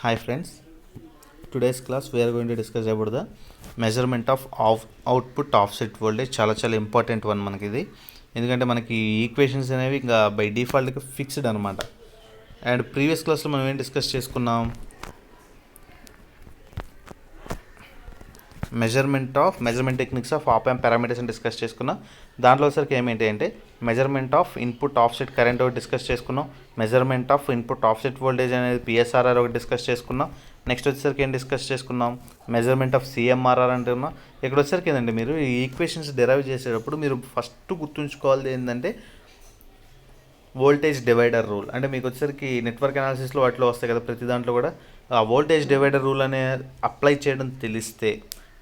Hi friends, today's class we are going to discuss about the measurement of output offset voltage. చాలా important one మనకి ఇది, ఎందుకంటే మనకి equations అనేవి ఇంకా బై డిఫాల్ట్గా ఫిక్స్డ్ అనమాట. అండ్ ప్రీవియస్ క్లాస్లో మనం ఏం డిస్కస్ చేసుకున్నాం, measurement techniques of op amp పారామీటర్స్ని డిస్కస్ చేసుకున్నాం. దాంట్లో సరికి ఏమేంటి అంటే measurement of input offset current ఒకటి డిస్కస్ చేసుకున్నాం, measurement of input offset voltage అనేది పిఎస్ఆర్ఆర్ ఒకటి డిస్కస్ చేసుకున్నాం. నెక్స్ట్ వచ్చేసరికి ఏం డిస్కస్ చేసుకున్నాం, మెజర్మెంట్ ఆఫ్ సిఎంఆర్ఆర్ అంటున్నాం. ఇక్కడ వచ్చేసరికి ఏంటంటే మీరు ఈ ఈక్వేషన్స్ డెరైవ్ చేసేటప్పుడు మీరు ఫస్ట్ గుర్తుంచుకోవాలి ఏంటంటే వోల్టేజ్ డివైడర్ రూల్. అంటే మీకు వచ్చేసరికి నెట్వర్క్ అనాలిసిస్లో వాటిలో వస్తాయి కదా, ప్రతి దాంట్లో కూడా ఆ వోల్టేజ్ డివైడర్ రూల్ అనే అప్లై చేయడం తెలిస్తే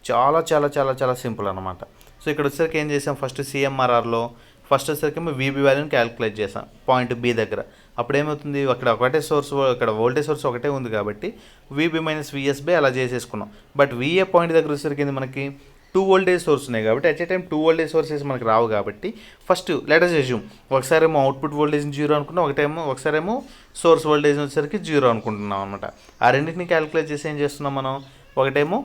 చాలా సింపుల్ అనమాట. సో ఇక్కడ వచ్చేసరికి ఏం చేసాం, ఫస్ట్ సిఎంఆర్ఆర్లో ఫస్ట్ వచ్చేసరికి వీబీ వాల్యూని క్యాలిక్యులేట్ చేసాం పాయింట్ బి దగ్గర. అప్పుడు ఏమవుతుంది, అక్కడ ఒకటే సోర్స్, ఇక్కడ వోల్టేజ్ సోర్స్ ఒకటే ఉంది కాబట్టి వీబీ మైనస్ విఎస్ బై అలా చేసేసుకున్నాం. బట్ విఏ పాయింట్ దగ్గర వచ్చేసరికి మనకి 2 వోల్టేజ్ సోర్స్ ఉన్నాయి కాబట్టి at a time 2 voltage sources మనకు రావు కాబట్టి ఫస్ట్ లెటర్స్ అస్యూమ్ ఒకసారేమో అవుట్పుట్ వోల్టేజ్ 0 అనుకున్నాం, ఒకసారేమో సోర్స్ వోల్టేజ్ వచ్చేసరికి 0 అనుకుంటున్నాం అనమాట. ఆ రెండింటిని క్యాలిక్యులేట్ చేసి ఏం చేస్తున్నాం మనం, ఒకటేమో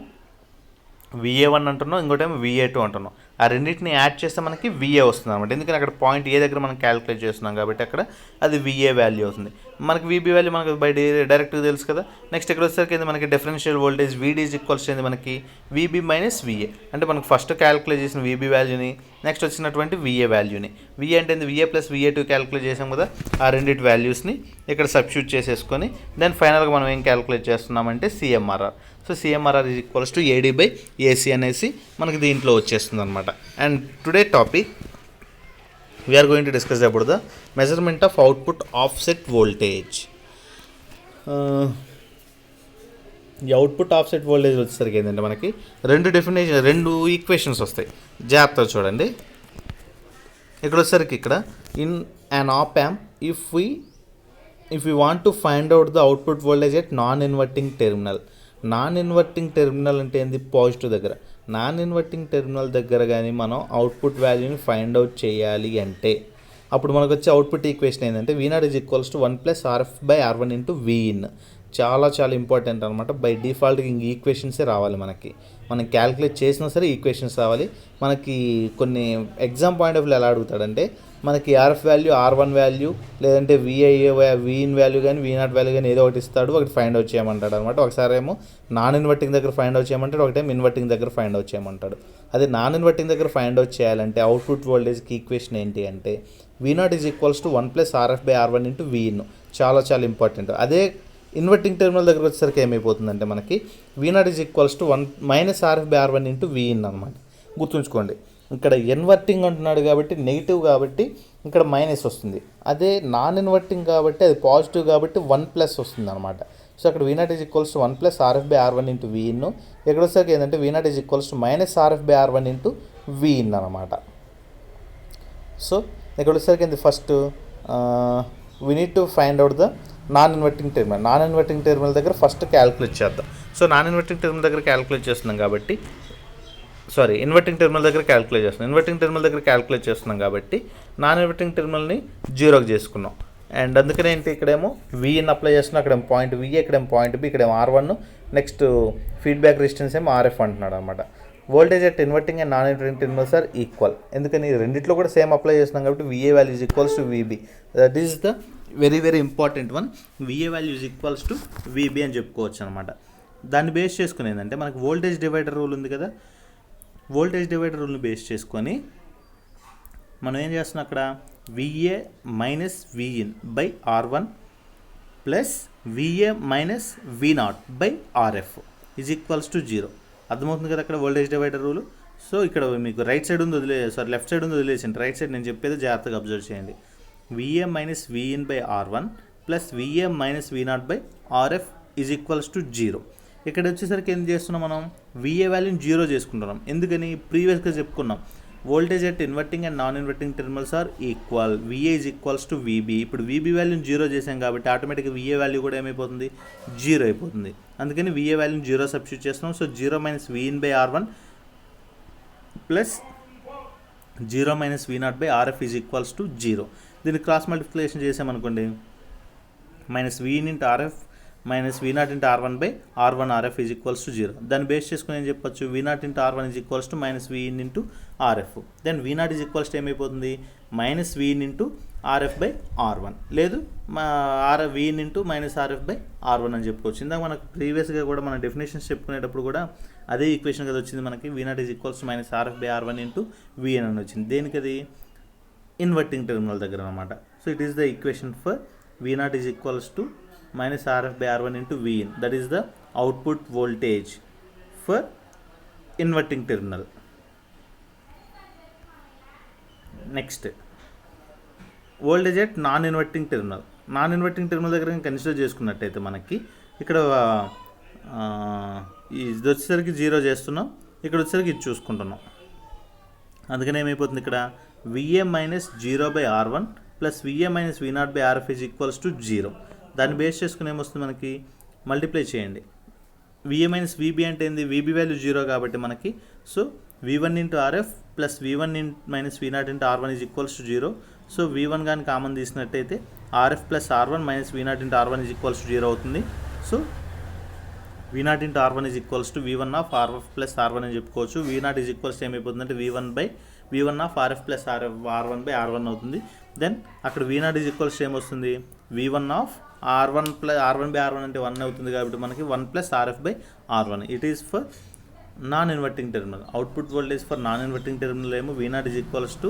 VA1 అంటున్నాం, ఇంకోటేమో VA2 అంటున్నాం. ఆ రెండింటిని యాడ్ చేస్తే మనకి VA వస్తుంది అనమాట. ఎందుకంటే అక్కడ పాయింట్ ఏ దగ్గర మనం క్యాలిక్యులేట్ చేస్తున్నాం కాబట్టి అక్కడ అది VA వాల్యూ అవుతుంది. మనకి VB వాల్యూ మనకి బై డైరెక్ట్గా తెలుసు కదా. నెక్స్ట్ ఇక్కడ వచ్చేసరికి మనకి differential voltage VD is equals అయింది మనకి VB మైనస్ VA. అంటే మనకు ఫస్ట్ క్యాలిక్యులేట్ చేసిన VB వాల్యూని, నెక్స్ట్ వచ్చినటువంటి VA వాల్యూని, VA అంటే VA ప్లస్ VA2 క్యాలిక్యులేట్ చేసాం కదా, ఆ రెండింటి వాల్యూస్ని ఇక్కడ సబ్స్టిట్యూట్ చేసేసుకొని దెన్ ఫైనల్గా మనం ఏం క్యాలిక్యులేట్ చేస్తున్నామంటే CMRR. So CMRR is equals to AD by AC అనేసి మనకి దీంట్లో వచ్చేస్తుంది అనమాట. And today topic we are going to discuss about the measurement of output offset voltage. ఈ అవుట్పుట్ ఆఫ్సెట్ వోల్టేజ్ వచ్చేసరికి ఏంటంటే మనకి రెండు ఈక్వేషన్స్ వస్తాయి, జాగ్రత్తగా చూడండి. ఇక్కడ వచ్చేసరికి ఇక్కడ in an op amp if we want to find out the output voltage at non inverting terminal అంటే ఏంది, పాజిటివ్ దగ్గర. నాన్ ఇన్వర్టింగ్ టెర్మినల్ దగ్గర కానీ మనం అవుట్పుట్ వాల్యూని ఫైండ్ అవుట్ చేయాలి అంటే అప్పుడు మనకు వచ్చే అవుట్పుట్ ఈక్వేషన్ ఏంటంటే V0 is equals to 1 plus RF by R1 into Vin. చాలా ఇంపార్టెంట్ అనమాట. బై డిఫాల్ట్గా ఇంక ఈక్వేషన్సే రావాలి మనకి, మనం క్యాలిక్యులేట్ చేసినా సరే ఈక్వేషన్స్ రావాలి మనకి. కొన్ని ఎగ్జామ్ పాయింట్ ఆఫ్ వ్యూ ఎలా అడుగుతాడంటే మనకి RF వాల్యూ, R1 వాల్యూ, లేదంటే Vin వాల్యూ కానీ V0 వాల్యూ కానీ ఏదో ఒకటి ఇస్తాడు, ఒకటి ఫైండ్ అవుట్ చేయమంటాడు అనమాట. ఒకసారి ఏమో నాన్ ఇన్వర్టింగ్ దగ్గర ఫైండ్ అవుట్ చేయమంటాడు, ఒకటేమో ఇన్వర్టింగ్ దగ్గర ఫైండ్ అవుట్ చేయమంటాడు. అదే నాన్ ఇన్వర్టింగ్ దగ్గర ఫైండ్ అవుట్ చేయాలంటే అవుట్పుట్ వోల్టేజ్కి ఈక్వేషన్ ఏంటి అంటే V0 is equals to 1 plus RF by R1 into Vin. చాలా ఇంపార్టెంట్. అదే ఇన్వర్టింగ్ టెర్మినల్ దగ్గర వచ్చేసరికి ఏమైపోతుందంటే మనకి V0 is equals to 1 minus RF by R1 into Vin అనమాట. గుర్తుంచుకోండి, ఇక్కడ ఇన్వర్టింగ్ అంటున్నాడు కాబట్టి నెగిటివ్ కాబట్టి ఇక్కడ మైనస్ వస్తుంది. అదే నాన్ ఇన్వర్టింగ్ కాబట్టి అది పాజిటివ్ కాబట్టి 1 ప్లస్ వస్తుంది అనమాట. సో అక్కడ V0 is equals to 1 plus RF by R1 into Vin. ఇక్కడ వచ్చేసరికి ఏంటంటే V0 is equals to minus RF by R1 into Vin అనమాట. సో ఇక్కడ వచ్చేసరికి ఏంటి, first we need to find out the non inverting terminal దగ్గర first calculate చేద్దాం. So non inverting terminal దగ్గర క్యాలిక్యులేట్ చేస్తున్నాం కాబట్టి ఇన్వర్టింగ్ టెర్మినల్ దగ్గర క్యాలిక్యులేట్ చేస్తున్నాం కాబట్టి నాన్ ఇన్వర్టింగ్ టెర్మినల్ని 0కి చేసుకున్నాం. అండ్ అందుకనే ఏంటి, ఇక్కడేమో Vin అప్లై చేస్తున్నాం, అక్కడేమో పాయింట్ VA, ఇక్కడేమో పాయింట్ B, ఇక్కడేమో R1, నెక్స్ట్ ఫీడ్బ్యాక్ రెసిస్టెన్స్ ఏమో RF అంటున్నాడు అనమాట. Voltage at inverting and non inverting terminals are equal. ఎందుకని రెండిట్లో కూడా సేమ్ అప్లై చేస్తున్నాం కాబట్టి VA value is equals to VB. That is the very important one. VA value is equals to VB అని చెప్పుకోవచ్చు అనమాట. దాన్ని బేస్ చేసుకుని ఏంటంటే మనకు వోల్టేజ్ డివైడర్ రూల్ ఉంది కదా, వోల్టేజ్ డివైడర్ రూల్ని బేస్ చేసుకొని మనం ఏం చేస్తున్నాం, అక్కడ VA minus Vin by R1 plus VA minus V0 by RF is equals to 0. అర్థమవుతుంది కదా అక్కడ వోల్టేజ్ డివైడర్ రూల్. సో ఇక్కడ మీకు రైట్ సైడ్ ఉంది లెఫ్ట్ సైడ్ ఉంది వదిలేసింది, రైట్ సైడ్ నేను చెప్పేది జాగ్రత్తగా అబ్జర్వ్ చేయండి. VA minus Vin by R1 plus VA minus V0 by RF is equals to 0. ఇక్కడ వచ్చేసరికి ఏం చేస్తున్నాం, మనం VA వాల్యూని 0 చేసుకుంటున్నాం. ఎందుకని, ప్రీవియస్గా చెప్పుకున్నాం voltage at inverting and non inverting terminals are equal, VA is equals to VB. ఇప్పుడు VB వాల్యూని 0 చేసాం కాబట్టి ఆటోమేటిక్గా VA వాల్యూ కూడా ఏమైపోతుంది, 0 అయిపోతుంది. అందుకని VA వాల్యూని 0 సబ్స్టిట్యూట్ చేస్తున్నాం. So 0 minus Vin by R1 plus 0 minus V0 by RF is equals to 0. దీన్ని క్రాస్ మల్టిప్లికేషన్ చేసామనుకోండి, minus Vin into RF minus V0 into R1 by R1 RF is equals to 0. దాన్ని base చేసుకుని ఏం చెప్పొచ్చు, V0 into R1 is equals to minus Vin into RF. Then V0 is equals to ఏమైపోతుంది, minus Vin into RF by R1, లేదు Vin into minus RF by R1 అని చెప్పుకోవచ్చు. ఇందాక మనకు ప్రీవియస్గా కూడా మన డెఫినేషన్స్ చెప్పుకునేటప్పుడు కూడా అదే ఈక్వేషన్ కదా వచ్చింది మనకి, V0 is equals to minus RF by R1 into Vn అని వచ్చింది. దేనికి అది, ఇన్వర్టింగ్ టెర్మినల్ దగ్గర అనమాట. So it is the equation for V0 is equals to minus RF by R1 into Vin. That is the output voltage for inverting terminal. Next, voltage at non-inverting terminal. Non-inverting terminal దగ్గర consider చేసుకున్నట్టయితే మనకి ఇక్కడ ఇది వచ్చేసరికి 0 చేస్తున్నాం, ఇక్కడ వచ్చేసరికి ఇది చూసుకుంటున్నాం. అందుకని ఏమైపోతుంది ఇక్కడ VA minus 0 by R1 plus VA minus V0 by RF is equals to 0. దాన్ని బేస్ చేసుకుని ఏమొస్తుంది మనకి, మల్టిప్లై చేయండి. VA మైనస్ VB అంటే ఏంది, VB వాల్యూ 0 కాబట్టి మనకి, so V1 into RF plus V1 minus V0 into R1 is equals to 0. So V1 కానీ కామన్ తీసినట్టయితే RF plus R1 minus V0 into R1 is equals to 0 అవుతుంది. So V0 into R1 is equals to V1 of RF plus R1 అని చెప్పుకోవచ్చు. V0 is equals ఏమైపోతుందంటే V1 of RF plus R1 by R1 అవుతుంది. Then అక్కడ V0 is equals ఏమొస్తుంది, V1 of R1 plus R1 by R1 అంటే 1 అవుతుంది కాబట్టి మనకి 1 plus RF by R1. It is for non inverting terminal. Output voltage for non inverting terminal ఏమో V0 is equals to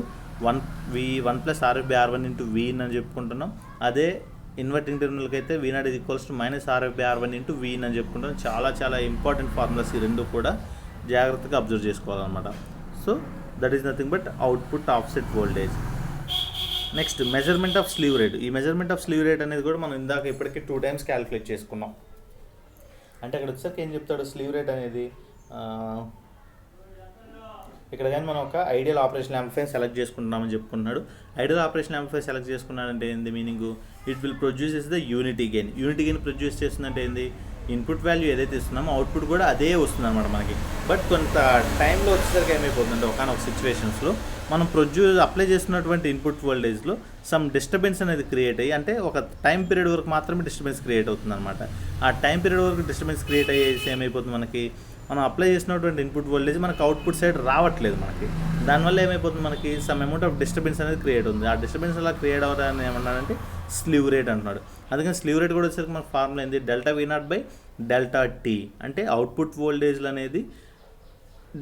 1 plus RF by R1 into Vin అని చెప్పుకుంటున్నాం. అదే inverting టెర్మినల్కి అయితే V0 is equals to minus RF by R1 into Vin అని చెప్పుకుంటున్నాం. చాలా చాలా important formulas ఈ రెండు కూడా జాగ్రత్తగా అబ్జర్వ్ చేసుకోవాలన్నమాట. So that is nothing but output offset voltage. Next, measurement of slew rate. ఈ మెజర్మెంట్ ఆఫ్ స్లీవ్ రేట్ అనేది కూడా మనం ఇందాక ఇప్పటికీ 2 times క్యాలిక్యులేట్ చేసుకున్నాం. అంటే అక్కడ వచ్చేసరికి ఏం చెప్తాడు, స్లీవ్ రేట్ అనేది ఇక్కడ కానీ మనం ఒక ఐడియల్ ఆపరేషన్ యాంప్లిఫైర్ సెలెక్ట్ చేసుకుంటున్నామని చెప్పుకున్నాడు. ఐడియల్ ఆపరేషన్ యాంప్లిఫైర్ సెలెక్ట్ చేసుకున్నాడంటే ఏంది meaning, it will produce is the unity gain. Unity gain produce చేస్తుందంటే ఏంది, ఇన్పుట్ వాల్యూ ఏదైతే ఇస్తున్నామో అవుట్పుట్ కూడా అదే వస్తుంది అనమాట మనకి. బట్ కొంత టైంలో వచ్చేసరికి ఏమైపోతుందంటే ఒకనొక సిచ్యువేషన్స్లో మనం అప్లై చేస్తున్నటువంటి ఇన్పుట్ వోల్టేజ్లో సమ్ డిస్టర్బెన్స్ అనేది క్రియేట్ అయ్యి, అంటే ఒక టైం పీరియడ్ వరకు మాత్రమే డిస్టర్బెన్స్ క్రియేట్ అవుతుంది అనమాట. ఆ టైం పీరియడ్ వరకు డిస్టర్బెన్స్ క్రియేట్ అయ్యేసి ఏమైపోతుంది మనకి, మనం అప్లై చేసినటువంటి ఇన్పుట్ వోల్టేజ్ మనకు అవుట్పుట్ సైడ్ రావట్లేదు మనకి. దానివల్ల ఏమైపోతుంది మనకి, సమ్ అమౌంట్ ఆఫ్ డిస్టర్బెన్స్ అనేది క్రియేట్ ఉంది. ఆ డిస్టర్బెన్స్ అలా క్రియేట్ అవ్వడానికి ఏమన్నాడంటే స్లీవ్ రేట్ అంటున్నాడు. అందుకని స్లీవ్ రేట్ కూడా వచ్చేసరికి మన ఫార్ములా ఏంది, delta V0 by delta T. అంటే అవుట్పుట్ వోల్టేజ్లు అనేది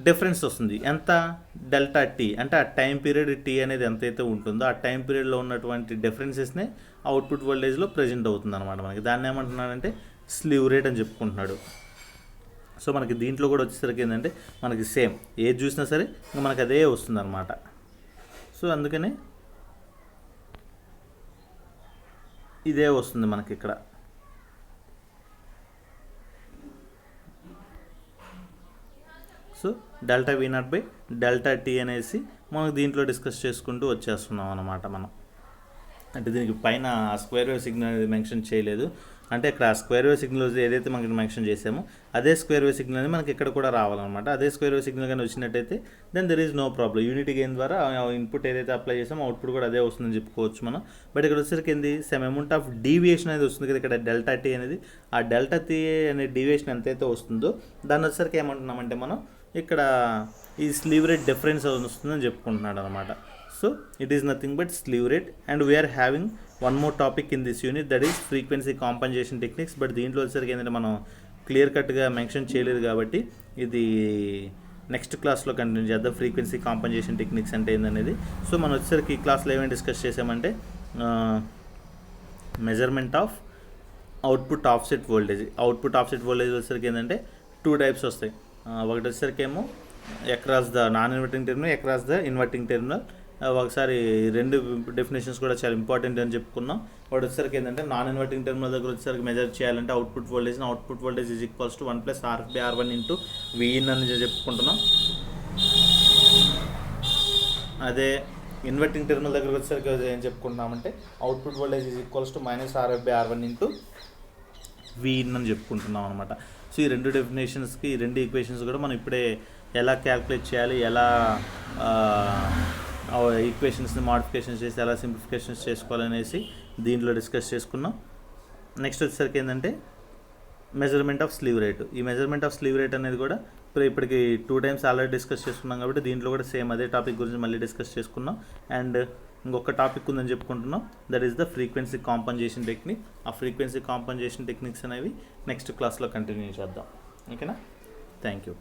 డిఫరెన్స్ వస్తుంది. ఎంత, డెల్టా T. అంటే ఆ టైం పీరియడ్ T అనేది ఎంతైతే ఉంటుందో ఆ టైం పీరియడ్లో ఉన్నటువంటి డిఫరెన్సెస్నే అవుట్పుట్ వోల్టేజ్లో ప్రజెంట్ అవుతుంది అనమాట మనకి. దాన్ని ఏమంటున్నాడంటే స్లీవ్ రేట్ అని చెప్పుకుంటున్నాడు. సో మనకి దీంట్లో కూడా వచ్చేసరికి ఏంటంటే మనకి సేమ్ ఏది చూసినా సరే ఇంకా మనకి అదే వస్తుంది అనమాట. సో అందుకనే ఇదే వస్తుంది మనకి ఇక్కడ. So delta V0 by delta T అనేసి మనకు దీంట్లో డిస్కస్ చేసుకుంటూ వచ్చేస్తున్నాం అన్నమాట మనం. అంటే దీనికి పైన స్క్వేర్ వేవ్ సిగ్నల్ అనేది మెన్షన్ చేయలేదు. అంటే ఇక్కడ స్క్వేర్ వేవ్ సిగ్నల్ ఏదైతే మనకి మెన్షన్ చేసామో అదే స్క్వేర్ వేవ్ సిగ్నల్ అనేది మనకి ఇక్కడ కూడా రావాలన్నమాట. అదే స్క్వేర్ వేవ్ సిగ్నల్ కానీ వచ్చినట్టయితే then there is no problem. Unity gain ద్వారా ఇన్పుట్ ఏదైతే అప్లై చేసామో అవుట్పుట్ కూడా అదే వస్తుందని చెప్పుకోవచ్చు మనం. బట్ ఇక్కడ వచ్చేసరికి ఏంది, సమ్ అమౌంట్ ఆఫ్ డీవియేషన్ అనేది వస్తుంది కదా ఇక్కడ డెల్టా T అనేది. ఆ డెల్టా T అనే డీవియేషన్ ఎంతైతే వస్తుందో దాన్ని వచ్చేసరికి ఏమంటున్నామంటే మనం ఇక్కడ ఈ స్లీవ్ రేట్ డిఫరెన్స్ వస్తుందని చెప్పుకుంటున్నాడు అనమాట. So it is nothing but slew rate. And we are having one more topic in this unit, that is frequency compensation techniques. But దీంట్లో వచ్చేసరికి ఏంటంటే మనం క్లియర్ కట్గా మెన్షన్ చేయలేదు కాబట్టి ఇది నెక్స్ట్ క్లాస్లో కంటిన్యూ చేద్దాం, ఫ్రీక్వెన్సీ కాంపన్సేషన్ టెక్నిక్స్ అంటే ఏందనేది. సో మనం వచ్చేసరికి ఈ క్లాస్లో ఏమేమి డిస్కస్ చేసామంటే measurement of output offset voltage. Output offset voltage వచ్చేసరికి ఏంటంటే 2 types వస్తాయి. ఒకటి వచ్చేసరికి ఏమో across the non inverting terminal, across the inverting terminal. ఒకసారి రెండు డెఫినేషన్స్ కూడా చాలా ఇంపార్టెంట్ అని చెప్పుకున్నాం. వాడు వచ్చేసరికి ఏంటంటే నాన్ ఇన్వర్టింగ్ టెర్మినల్ దగ్గర వచ్చేసరికి మెజర్ చేయాలంటే output voltage is equals to 1 plus RF by R1 into Vin అని చెప్పుకుంటున్నాం. అదే ఇన్వర్టింగ్ టెర్మినల్ దగ్గరకు వచ్చేసరికి ఏం చెప్పుకుంటున్నామంటే output voltage is equals to minus RF by R1 into Vin అని చెప్పుకుంటున్నాం అనమాట. సో ఈ రెండు డెఫినేషన్స్కి ఈ రెండు ఈక్వేషన్స్ కూడా మనం ఇప్పుడే ఎలా క్యాల్కులేట్ చేయాలి, ఎలా ఈక్వేషన్స్ని మాడిఫికేషన్స్ చేసి ఎలా సింప్లిఫికేషన్స్ చేసుకోవాలనేసి దీంట్లో డిస్కస్ చేసుకున్నాం. నెక్స్ట్ వచ్చేసరికి ఏంటంటే మెజర్మెంట్ ఆఫ్ స్లీవ్ రేట్. ఈ మెజర్మెంట్ ఆఫ్ స్లీవ్ రేట్ అనేది కూడా ఇప్పటికి 2 టైమ్స్ ఆల్రెడీ డిస్కస్ చేసుకున్నాం కాబట్టి దీంట్లో కూడా సేమ్ అదే టాపిక్ గురించి మళ్ళీ డిస్కస్ చేసుకున్నాం. అండ్ ఇంకొక టాపిక్ ఉందని చెప్పుకుంటున్నాం, that is the frequency compensation technique. ఆ ఫ్రీక్వెన్సీ కాంపన్సేషన్ టెక్నిక్స్ అనేవి నెక్స్ట్ క్లాస్లో కంటిన్యూ చేద్దాం. ఓకేనా? Thank you.